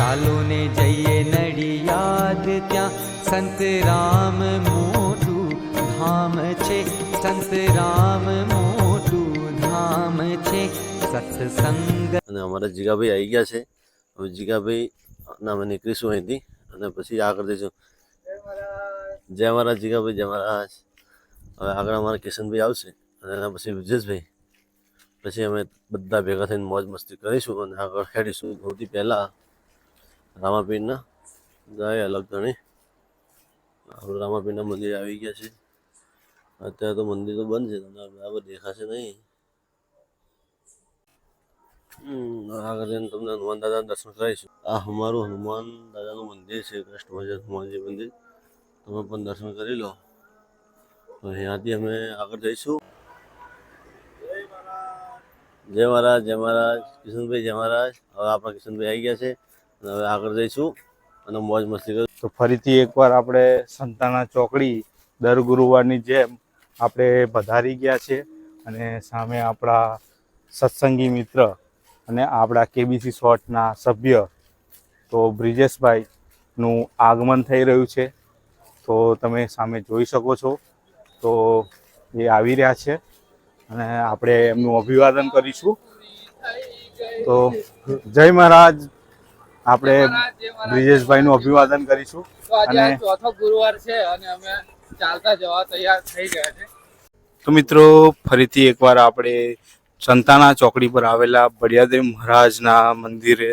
ચાલો ને જઈએ નડિયાદ ત્યાં સંત રામ મોટું ધામ છે, સંત રામ મોટું ધામ છે સત્સંગ. અને અમારા જીગાભાઈ આવી ગયા છે. હવે જીગાભાઈ ના અમે નીકળીશું અહીંથી અને પછી આગળ જઈશું. જય મહારાજ જીગાભાઈ, જય મહારાજ. હવે આગળ અમારા કિશનભાઈ આવશે અને એના પછી વિજેશભાઈ, પછી અમે બધા ભેગા થઈને મોજ મસ્તી કરીશું અને આગળ ખેડીશું. સૌથી પહેલાં રામાપીરના જાય અલગ ગણી આપણે રામાપીરના મંદિર આવી ગયા છે. અત્યારે તો મંદિર તો બંધ છે, તમને બરાબર દેખાશે નહીં. આગળ જઈને તમને હનુમાન દાદાના દર્શન કરાવીશું. આ અમારું હનુમાન દાદાનું મંદિર છે, કૃષ્ણ હનુમાનજી મંદિર. તમે પણ દર્શન કરી લો. તો અહીંયાથી અમે આગળ જઈશું. જય મહારાજ, જય મહારાજ. કિશનભાઈ જય મહારાજ. હવે આપણા કિશનભાઈ આવી ગયા છે અને હવે આગળ જઈશું અને મોજ મસ્તી કરીશું. તો ફરીથી એકવાર આપણે સંતાના ચોકડી દર ગુરુવારની જેમ આપણે પધારી ગયા છે અને સામે આપણા સત્સંગી મિત્ર અને આપણા કેબીસી શોર્ટના સભ્ય તો બ્રિજેશભાઈનું આગમન થઈ રહ્યું છે. તો તમે સામે જોઈ શકો છો. તો એ આવી રહ્યા છે અને આપણે એમનું અભિવાદન કરીશું. તો જય મહારાજ. આપણે બ્રિજેશભાઈનું અભિવાદન કરીશું. અને ચોથો ગુરુવાર છે અને અમે ચાલતા જવા તૈયાર થઈ ગયા છે. તો મિત્રો ફરીથી એકવાર આપણે સંતાના ચોકડી પર આવેલા બળિયાદેવ મહારાજના મંદિરે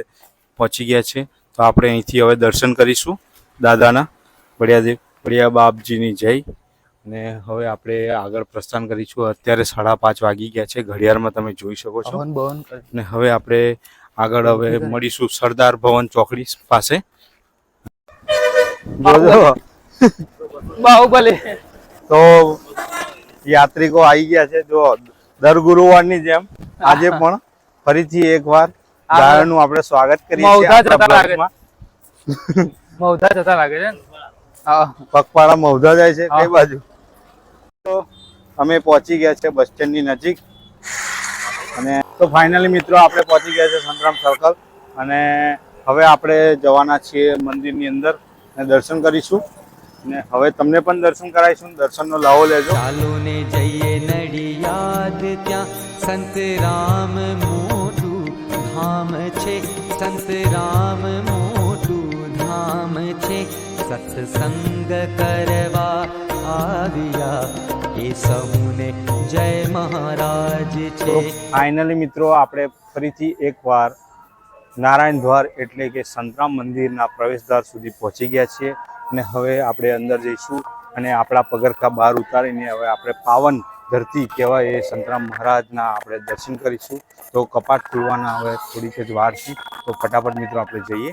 પહોંચી ગયા છે. તો આપણે અહીંથી હવે દર્શન કરીશું દાદાના. બળિયા બાપજીની જય. અને હવે આપણે આગળ પ્રસ્થાન કરીશું. અત્યારે 5:30 વાગી ગયા છે, ઘડિયાળમાં તમે જોઈ શકો છો. અને હવે આપણે આગળ મળીશું સરદાર ભવન ચોકડી પાસે. બાહુબલી. તો યાત્રિકો આવી ગયા છે. જો દર ગુરુવારની જેમ આજે પણ ફરીથી એકવાર ગાયનું આપણે સ્વાગત કરીએ છીએ. મૌધા જતા લાગે છે. પગપાળા મૌધા જાય છે કઈ બાજુ. તો અમે પહોંચી ગયા છે બસ સ્ટેન્ડની નજીક. અને તો ફાઇનલી મિત્રો આપણે પહોંચી ગયા છે સંતરામ સર્કલ. અને હવે આપણે જવાના છીએ મંદિરની અંદર અને દર્શન કરીશું. અને હવે તમને પણ દર્શન કરાવીશું. દર્શનનો લાવો લેજો. ચાલો ને જઈએ નડિયાદ ત્યાં સંત રામ મોટું ધામ છે, સંત રામ મોટું ધામ છે સત્સંગ કરવા આવ્યા એ સૌને જય મહારાજ છે. ફાઇનલી મિત્રો આપણે ફરીથી એકવાર નારાયણ દ્વાર એટલે કે સંતરામ મંદિરના પ્રવેશદ્વાર સુધી પહોંચી ગયા છીએ. અને હવે આપણે અંદર જઈશું અને આપણા પગરખા બહાર ઉતારીને હવે આપણે પાવન ધરતી કહેવાય એ સંતરામ મહારાજના આપણે દર્શન કરીશું. તો કપાટ ખુલવાના હવે થોડીક જ વાર છે. તો ફટાફટ મિત્રો આપણે જઈએ.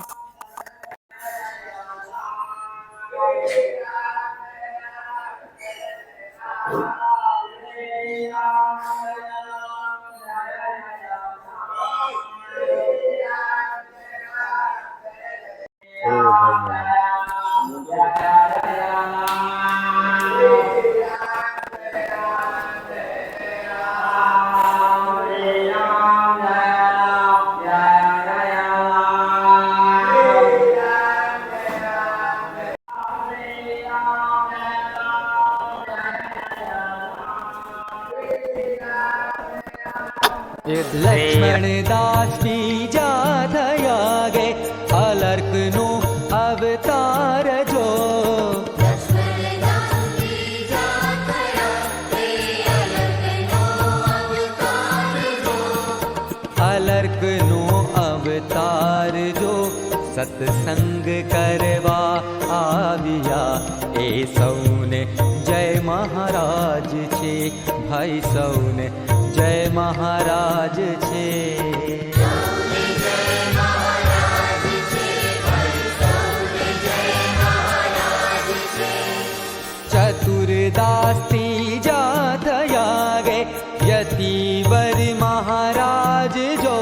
लक्ष्मण दास बीजा थया गे अलर्क नो अवतार जो. अलर्क नो अवतार जो सत्संग करवा આવ્યા એ સૌને જય મહારાજ છે. ભાઈ સૌને જય મહારાજ છે. ચતુરદાસ ત્રીજા થયા ગે યતિવર મહારાજ જો.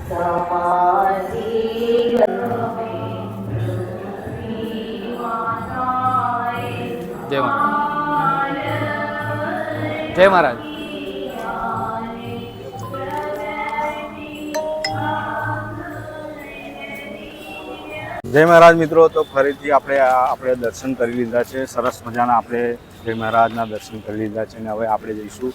જય મહારાજ. જય મહારાજ. જય મહારાજ મિત્રો. તો ફરીથી આપણે દર્શન કરી લીધા છે, સરસ મજાના આપણે જય મહારાજના દર્શન કરી લીધા છે અને હવે આપણે જઈશું.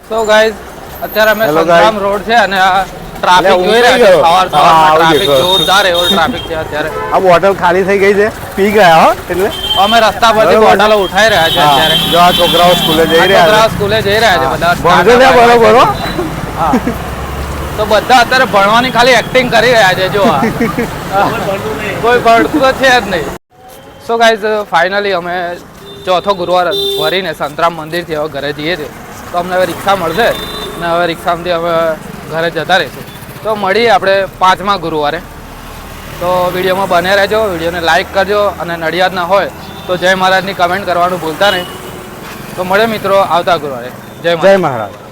સો ગાઈઝ, અત્યારે અમે Hello સંતરામ guys. રોડ છે અને આ ટ્રાફિક અલ્યા, જોઈ રહ્યા છે. ઊંઘાઈ સવાર ગયો. હા, સવારમાં આવી ટ્રાફિક ગયો. જોરદાર એવો ટ્રાફિક છે અત્યારે. આ બોટલ ખાલી થઈ ગઈ છે, પી ગયા હો એટલે અમે રસ્તા પરથી બરોબર. બોટલો ઉઠાઈ રહ્યા છે અત્યારે. જો આ છોકરાઓ સ્કૂલે જઈ આ રહ્યા છોકરાઓ છે. સ્કૂલે જઈ રહ્યા છે બધા. ભણજો ને બરોબર હો. હા. તો બધા અત્યારે ભણવાની ખાલી એક્ટિંગ કરી રહ્યા છે. જો આ. કોઈ ભણતું તો છે જ નહીં. સો ગાઈઝ, ફાઇનલી અમે ચોથો ગુરુવાર ભરીને સંતરામ મંદિરથી હવે ઘરે જઈએ છીએ. તો અમને હવે રિક્ષા મળશે અને હવે રિક્ષામાંથી હવે ઘરે જતા રહીશું. તો મળીએ આપણે 5મા ગુરુવારે. તો વિડીયોમાં બને રહેજો, વિડીયોને લાઇક કરજો અને નડિયાદના હોય તો જય મહારાજની કમેન્ટ કરવાનું ભૂલતા નહીં. તો મળે મિત્રો આવતા ગુરુવારે. જય મહારાજ. જય મહારાજ.